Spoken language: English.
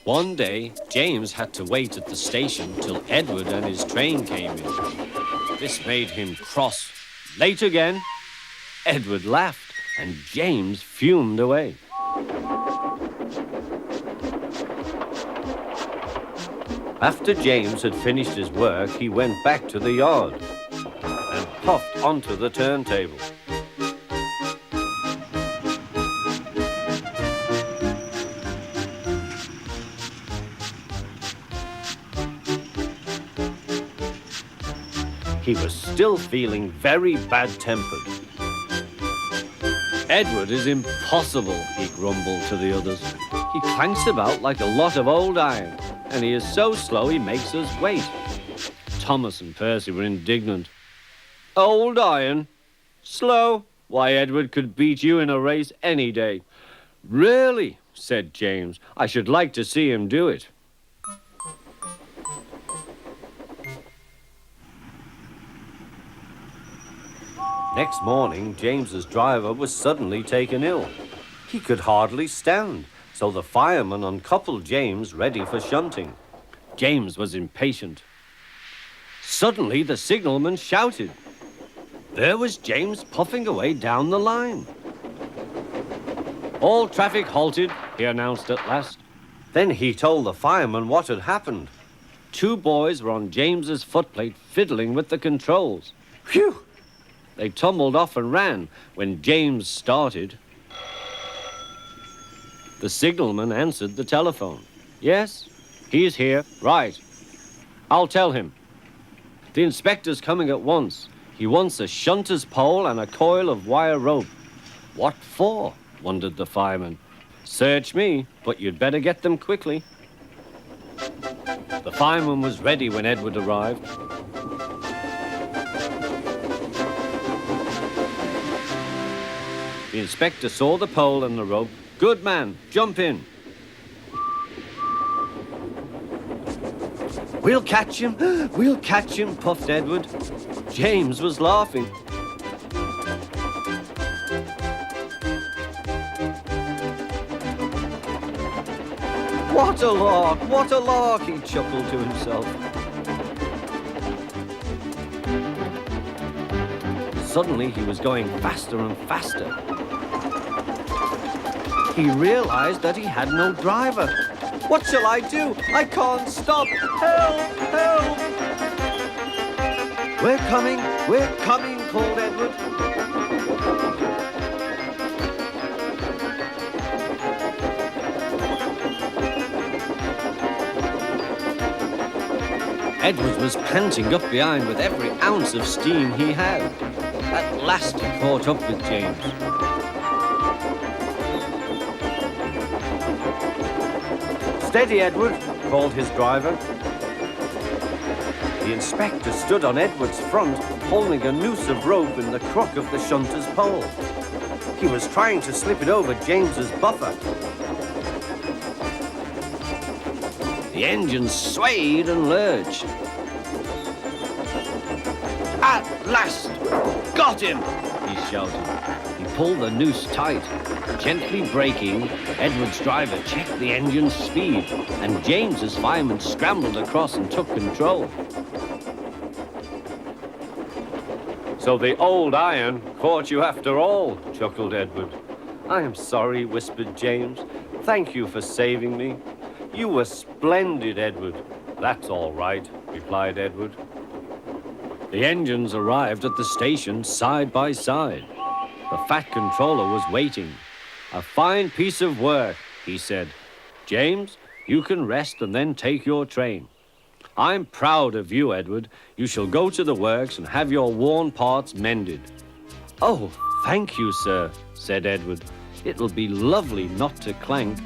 One day, James had to wait at the station till Edward and his train came in. This made him cross. Late again? Edward laughed, and James fumed away. After James had finished his work, he went back to the yard and puffed onto the turntable. He was still feeling very bad-tempered. Edward is impossible, he grumbled to the others. He clanks about like a lot of old iron, and he is so slow he makes us wait. Thomas and Percy were indignant. Old iron? Slow? Why, Edward could beat you in a race any day. Really, said James, I should like to see him do it. Next morning, James's driver was suddenly taken ill. He could hardly stand, so the fireman uncoupled James, ready for shunting. James was impatient. Suddenly, the signalman shouted. There was James puffing away down the line. All traffic halted, he announced at last. Then he told the fireman what had happened. 2 boys were on James's footplate fiddling with the controls. Phew! They tumbled off and ran when James started. The signalman answered the telephone. Yes, he's here. Right. I'll tell him. The inspector's coming at once. He wants a shunter's pole and a coil of wire rope. What for? Wondered the fireman. Search me, but you'd better get them quickly. The fireman was ready when Edward arrived. The inspector saw the pole and the rope. Good man, jump in. We'll catch him, puffed Edward. James was laughing. What a lark, he chuckled to himself. Suddenly, he was going faster and faster. He realized that he had no driver. What shall I do? I can't stop. Help! Help! We're coming, called Edward. Edward was panting up behind with every ounce of steam he had. At last he caught up with James. Steady, Edward, called his driver. The inspector stood on Edward's front, holding a noose of rope in the crook of the shunter's pole. He was trying to slip it over James's buffer. The engine swayed and lurched. At last! Got him! He shouted. He pulled the noose tight. Gently braking, Edward's driver checked the engine's speed, and James's fireman scrambled across and took control. So the old iron caught you after all, chuckled Edward. I am sorry, whispered James. Thank you for saving me. You were splendid, Edward. That's all right, replied Edward. The engines arrived at the station side by side. The fat controller was waiting. A fine piece of work, he said. James, you can rest and then take your train. I'm proud of you, Edward. You shall go to the works and have your worn parts mended. Oh, thank you, sir, said Edward. It'll be lovely not to clank.